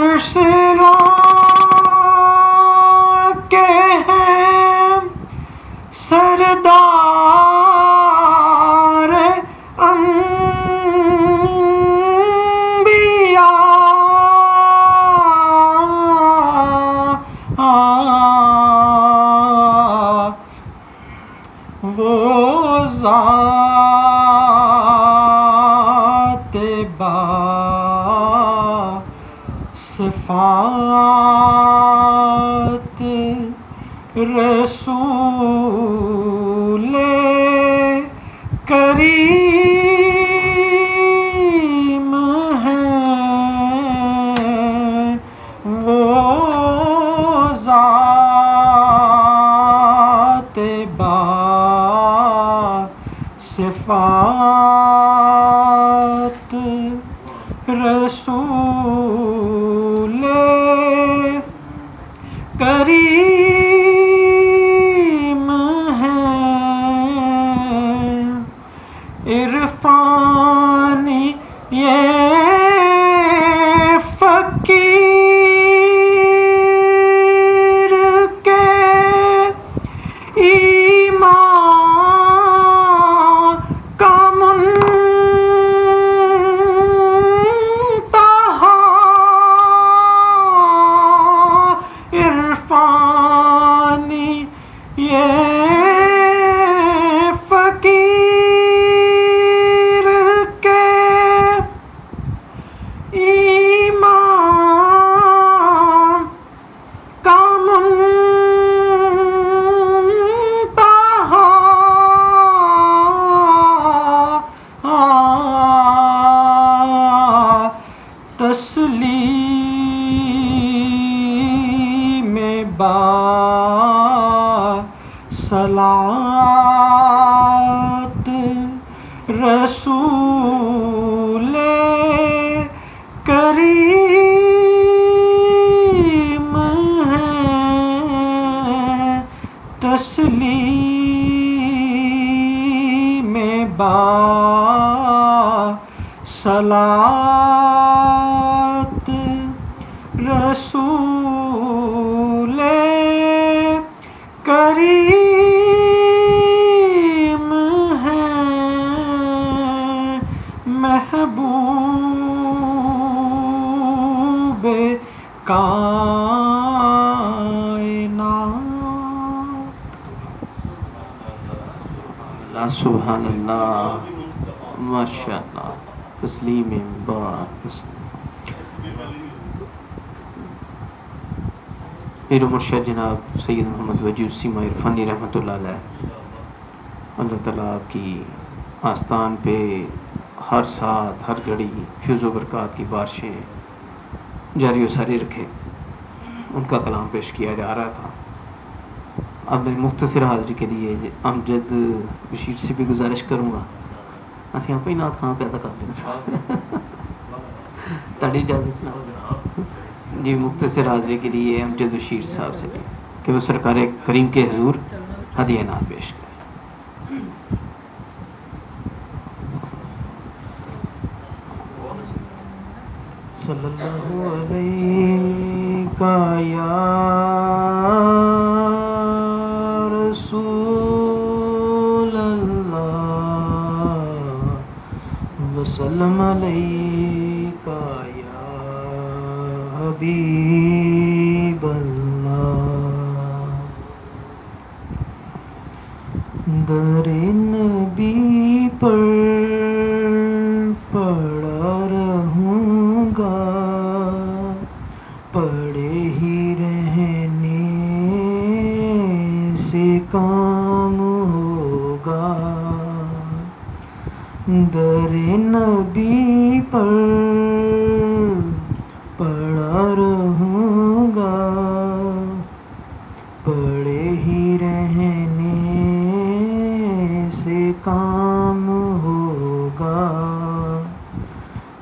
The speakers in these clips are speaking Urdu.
مرسلا کے ہیں سردار وہ ذات با صفات رسول کریم ہیں، وہ ذات با صفات رسول کریم ہیں، عرفانی یہ فقیر کے ایمان کا منتہا، عرفانی یہ فقیر کے ایمان کا منتہا، تسلیم با صلات رسول کریم ہیں، تسلیم با صلات رسول کریم ہیں، محبوب کائنات۔ سبحان اللہ، ماشاء اللہ، تسلیم با پیر و مرشد جناب سید محمد وجیہ السیما عرفانی رحمۃ اللہ علیہ، اللہ تعالیٰ آپ کی آستان پہ ہر ساتھ ہر گھڑی فیض و برکات کی بارشیں جاری و ساری رکھے۔ ان کا کلام پیش کیا جا رہا تھا۔ اب میں مختصر حاضری کے لیے امجد بشیر سے بھی گزارش کروں گا، یہاں پہ نات کہاں پیدا کر لینا تاڑی اجازت نہ جی، مختصر حاضری کے لیے امجد بشیر صاحب سے بھی کہ وہ سرکار کریم کے حضور ہدیہ نات پیش کریں۔ صلی اللہ علیہ یا رسول اللہ وسلم علیک یا حبیب اللہ، در نبی پر پڑا رہوں گا، پڑے ہی رہنے سے کام ہوگا، در نبی پر پڑا رہوں گا، پڑے ہی رہنے سے کام ہوگا،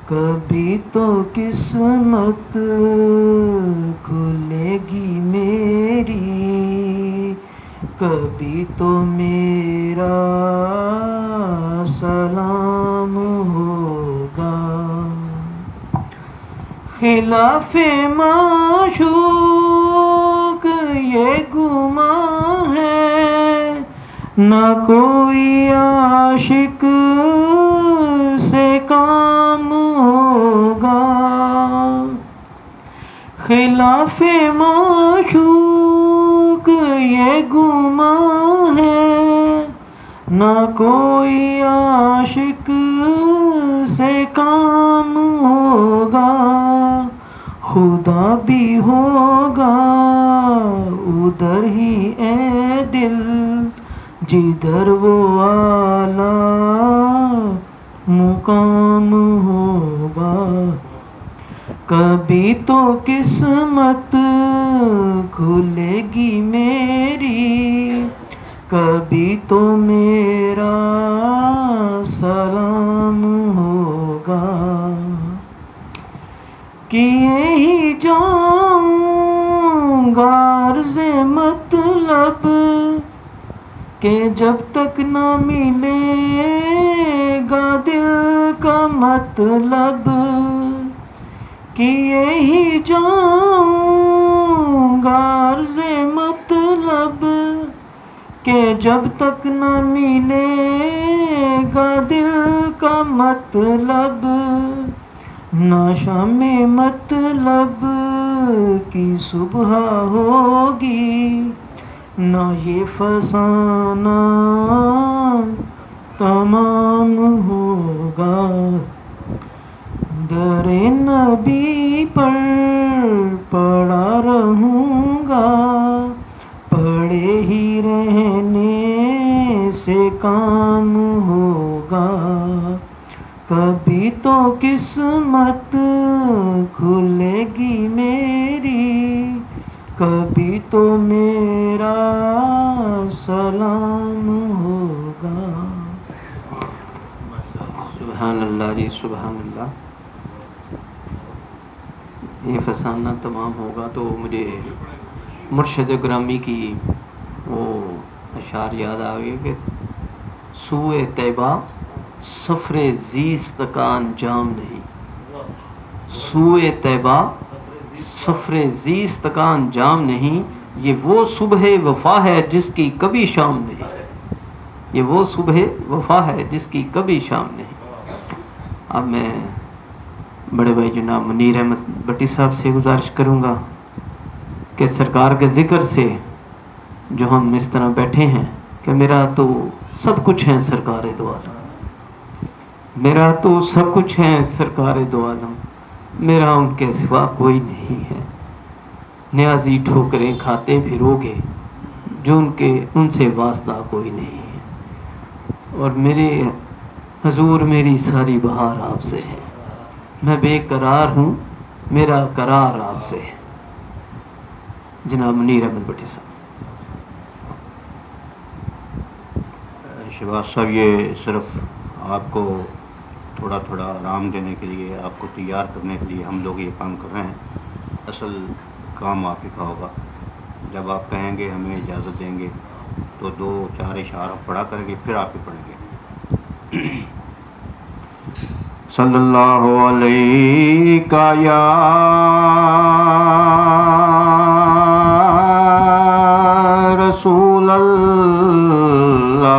کبھی تو قسمت کھلے گی میری، کبھی تو میرا سلام ہوگا، خلاف معشوق یہ گماں ہے، نہ کوئی عاشق سے کام ہوگا۔ خلاف معشوق یہ گماں ہے، نہ کوئی عاشق سے کام ہوگا۔ خدا بھی ہوگا ادھر ہی اے دل جدھر وہ اعلیٰ مقام ہوگا۔ کبھی تو قسمت کھلے گی میری، کبھی تو میرا سلام ہوگا۔ کیے ہی جاؤں گا عرض مطلب کہ جب تک نہ ملے گا دل کا مطلب۔ کیے ہی جاؤں گا عرض مطلب کہ جب تک نہ ملے گا دل کا مطلب۔ نہ شام مطلب کی صبح ہوگی، نہ یہ فسانہ تمام ہوگا۔ در نبی پر پڑا رہوں گا، پڑے ہی رہنے سے کام ہوگا۔ کبھی تو قسمت کھلے گی میری، کبھی تو میرا سلام ہوگا۔ سبحان اللہ جی، سبحان اللہ۔ یہ فسانہ تمام ہوگا تو مجھے مرشد گرامی کی وہ اشعار یاد آ گئے کہ سوئے طیبہ سفر زیست کا انجام نہیں، سوئے طیبہ سفر زیست کا انجام نہیں، یہ وہ صبح وفا ہے جس کی کبھی شام نہیں، یہ وہ صبح وفا ہے جس کی کبھی شام نہیں۔ اب میں بڑے بھائی جناب منیر احمد بٹی صاحب سے گزارش کروں گا کہ سرکار کے ذکر سے جو ہم اس طرح بیٹھے ہیں کہ میرا تو سب کچھ ہے سرکار دو عالم، میرا تو سب کچھ ہے سرکار دو عالم، میرا ان کے سوا کوئی نہیں ہے۔ نیازی ٹھوکریں کھاتے پھرو گے جو ان سے واسطہ کوئی نہیں ہے، اور میرے حضور میری ساری بہار آپ سے ہے، میں بے قرار ہوں میرا قرار آپ سے ہے۔ جناب منیر احمد بٹی صاحب۔ شہباز صاحب، یہ صرف آپ کو تھوڑا تھوڑا آرام دینے کے لیے، آپ کو تیار کرنے کے لیے ہم لوگ یہ کام کر رہے ہیں، اصل کام آپ ہی کا ہوگا۔ جب آپ کہیں گے ہمیں اجازت دیں گے تو 2-4 اشعار پڑھا کریں گے، پھر آپ ہی پڑھیں گے۔ صلی اللہ علیہ یا رسول اللہ،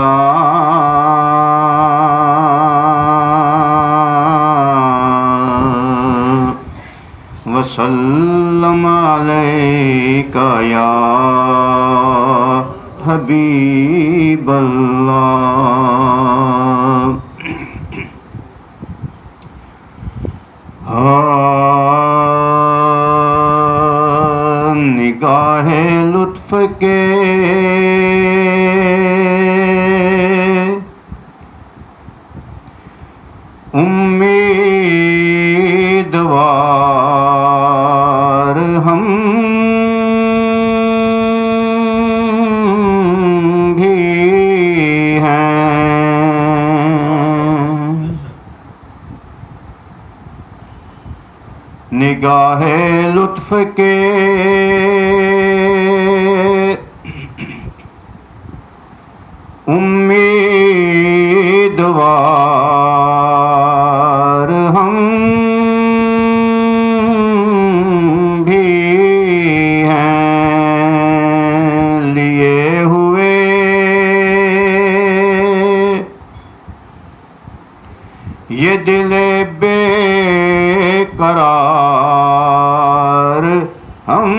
وسلم علیک یا حبیب اللہ۔ نگاہ لطف کے امیدوار ہم بھی ہیں، نگاہ لطف کے امیدوار ہم یہ دل بے قرار ہم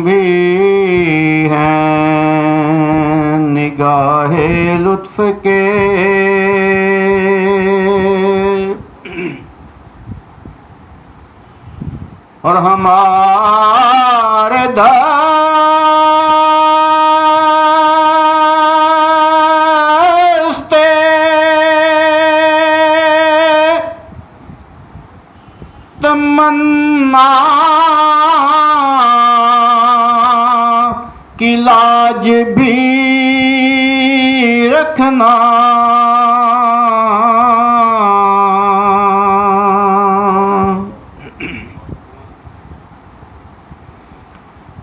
بھی ہیں نگاہ لطف کے اور ہمارے دستے تمنا کی لاج بھی رکھنا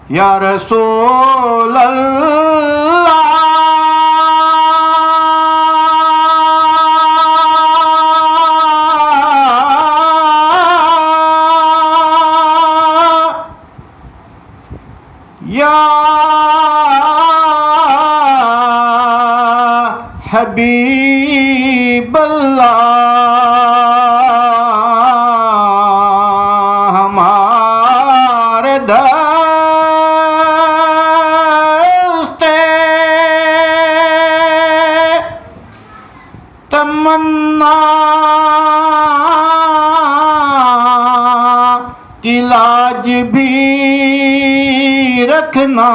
یا رسول اللہ یا حبیب اللہ ہمارے تمنا کی لاج بھی رکھنا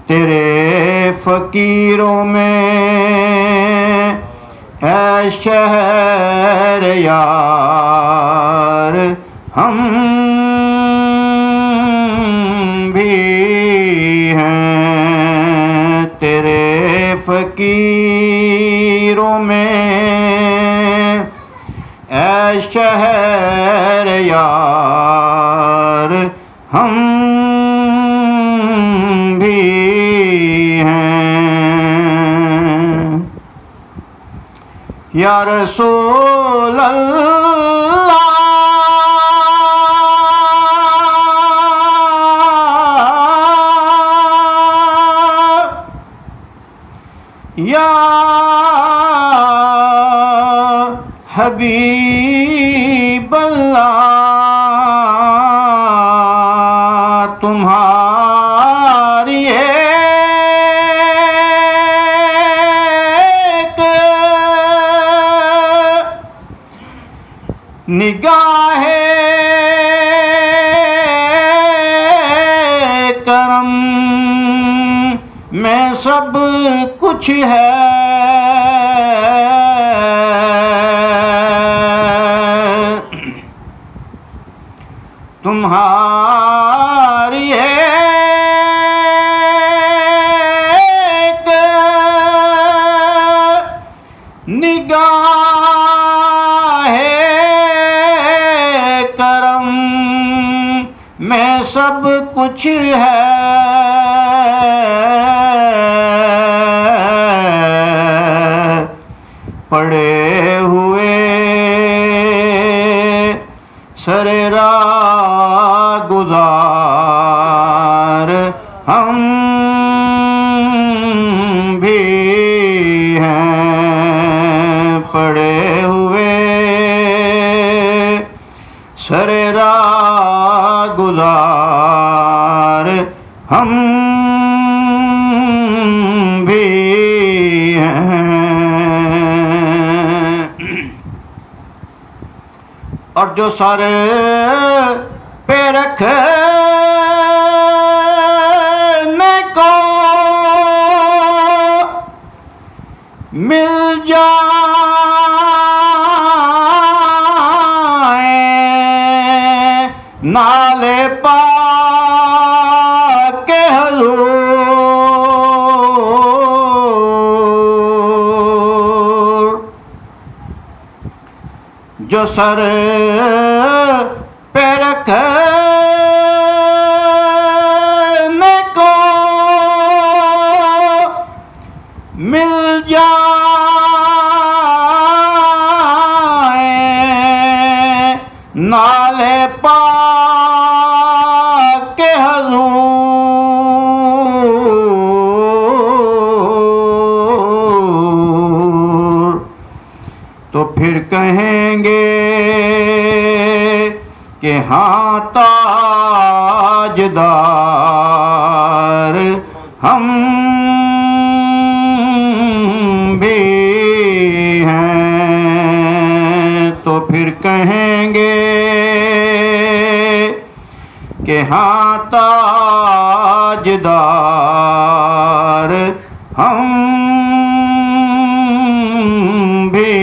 تیرے فقیروں میں ہے شہر یار ہم بھی ہیں تیرے فقیروں میں اے شہر یار ہم بھی ہیں یا رسول اللہ یا حبیب اللہ تمہاری ایک نگاہ کرم میں سب کچھ ہے تمہاری ایک نگاہ کرم میں سب کچھ ہے پڑے ہوئے سر راہ گزار ہم بھی ہیں پڑے ہوئے سر راہ گزار ہم بھی اور جو سر پہ رکھنے کو مل جائیں نالے پاک حضور جو سر پہ رکھنے کو مل جائیں نالے پاک حضور کہ ہاں تاجدار ہم بھی ہیں، تو پھر کہیں گے کہ ہاں تاجدار ہم بھی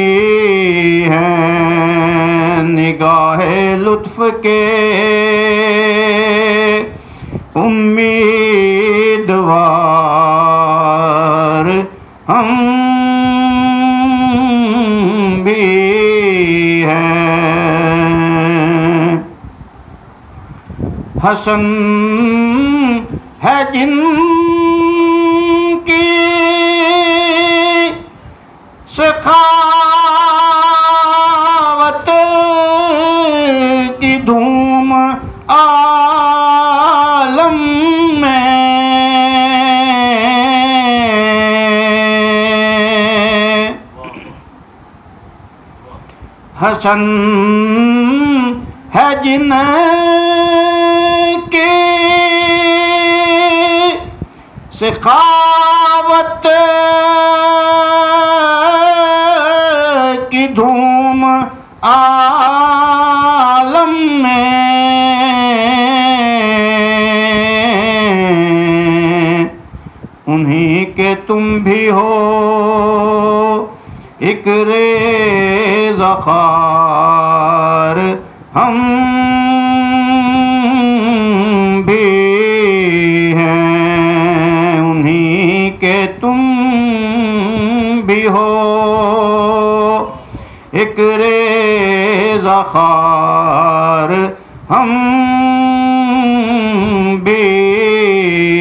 ہیں، نگاہ لطف کے امیدوار ہم بھی ہیں۔ حسن ہے جن کی سخاوت کی دھوم عالم میں، حسن ہے جن کی سخاوت کی دھوم عالم میں، انہی کے تم بھی ہو ایک ریزہ خوار ہم بھی ہیں، انہی کے تم بھی ہو ایک ریزہ خوار ہم بھی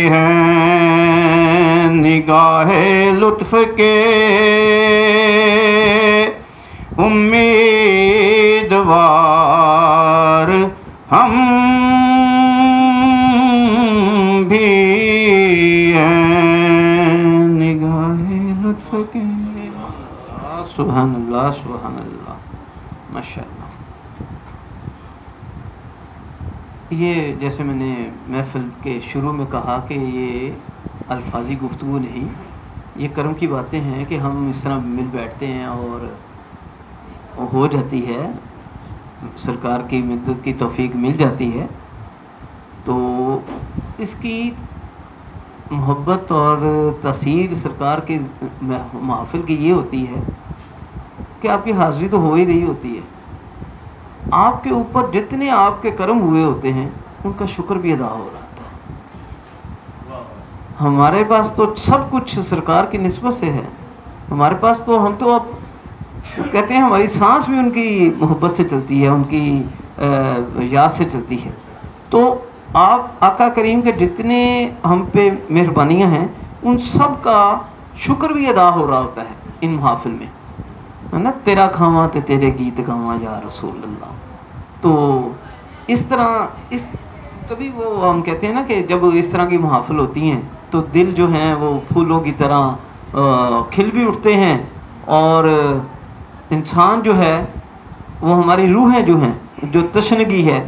ہیں، نگاہ لطف کے امیدوار ہم بھی ہیں، نگاہ لطف کے۔ سبحان اللہ سبحان اللہ، ماشاء اللہ۔ یہ جیسے میں نے محفل کے شروع میں کہا کہ یہ الفاظی گفتگو نہیں، یہ کرم کی باتیں ہیں کہ ہم اس طرح مل بیٹھتے ہیں اور ہو جاتی ہے، سرکار کی مدد کی توفیق مل جاتی ہے، تو اس کی محبت اور تاثیر سرکار کی محافل کی یہ ہوتی ہے کہ آپ کی حاضری تو ہو ہی رہی ہوتی ہے، آپ کے اوپر جتنے آپ کے کرم ہوئے ہوتے ہیں ان کا شکر بھی ادا ہو رہا ہے۔ ہمارے پاس تو سب کچھ سرکار کی نسبت سے ہے، ہمارے پاس تو ہم تو اب کہتے ہیں ہماری سانس بھی ان کی محبت سے چلتی ہے، ان کی یاد سے چلتی ہے۔ تو آپ آقا کریم کے جتنے ہم پہ مہربانیاں ہیں ان سب کا شکر بھی ادا ہو رہا ہوتا ہے ان محافل میں، ہے نا، تیرا کھاواں تے تیرے گیت گاواں یا رسول اللہ۔ تو اس طرح تبھی وہ ہم کہتے ہیں نا کہ جب اس طرح کی محافل ہوتی ہیں تو دل جو ہیں وہ پھولوں کی طرح کھل بھی اٹھتے ہیں، اور انسان جو ہے وہ ہماری روحیں جو ہیں جو تشنگی ہے،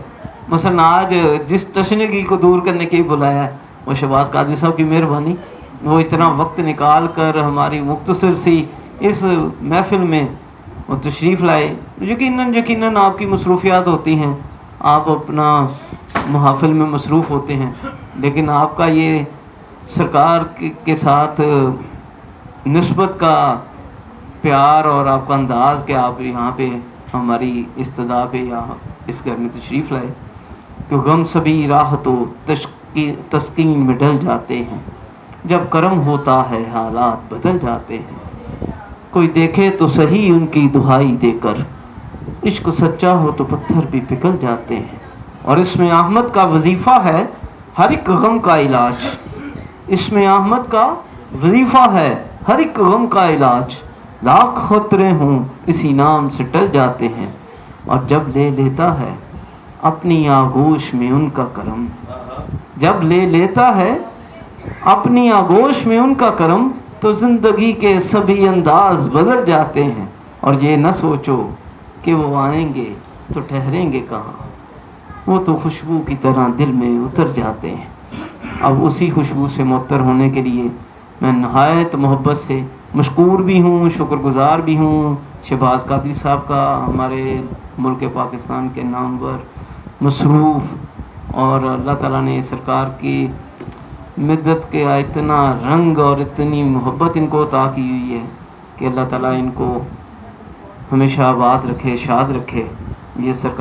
مثلا آج جس تشنگی کو دور کرنے کے لیے بلایا ہے وہ شہباز قادری صاحب کی مہربانی، وہ اتنا وقت نکال کر ہماری مختصر سی اس محفل میں وہ تشریف لائے۔ یقیناً آپ کی مصروفیات ہوتی ہیں، آپ اپنا محافل میں مصروف ہوتے ہیں، لیکن آپ کا یہ سرکار کے ساتھ نسبت کا پیار اور آپ کا انداز کہ آپ یہاں پہ ہماری استدعا پہ یا اس گھر میں تشریف لائے، کہ غم سبھی راحت و تسکین میں ڈل جاتے ہیں، جب کرم ہوتا ہے حالات بدل جاتے ہیں، کوئی دیکھے تو صحیح ان کی دہائی دے کر، عشق سچا ہو تو پتھر بھی پگھل جاتے ہیں۔ اور اس میں احمد کا وظیفہ ہے ہر ایک غم کا علاج، اس میں احمد کا وظیفہ ہے ہر ایک غم کا علاج، لاکھ خطرے ہوں اسی نام سے ٹل جاتے ہیں، اور جب لے لیتا ہے اپنی آغوش میں ان کا کرم، جب لے لیتا ہے اپنی آغوش میں ان کا کرم، تو زندگی کے سبھی انداز بدل جاتے ہیں، اور یہ نہ سوچو کہ وہ آئیں گے تو ٹھہریں گے کہاں، وہ تو خوشبو کی طرح دل میں اتر جاتے ہیں۔ اب اسی خوشبو سے معطر ہونے کے لیے میں نہایت محبت سے مشکور بھی ہوں، شکر گزار بھی ہوں شہباز قادری صاحب کا، ہمارے ملک پاکستان کے نامور مصروف، اور اللہ تعالیٰ نے سرکار کی مدت کے اتنا رنگ اور اتنی محبت ان کو عطا کی ہوئی ہے کہ اللہ تعالیٰ ان کو ہمیشہ آباد رکھے، شاد رکھے۔ یہ سرکار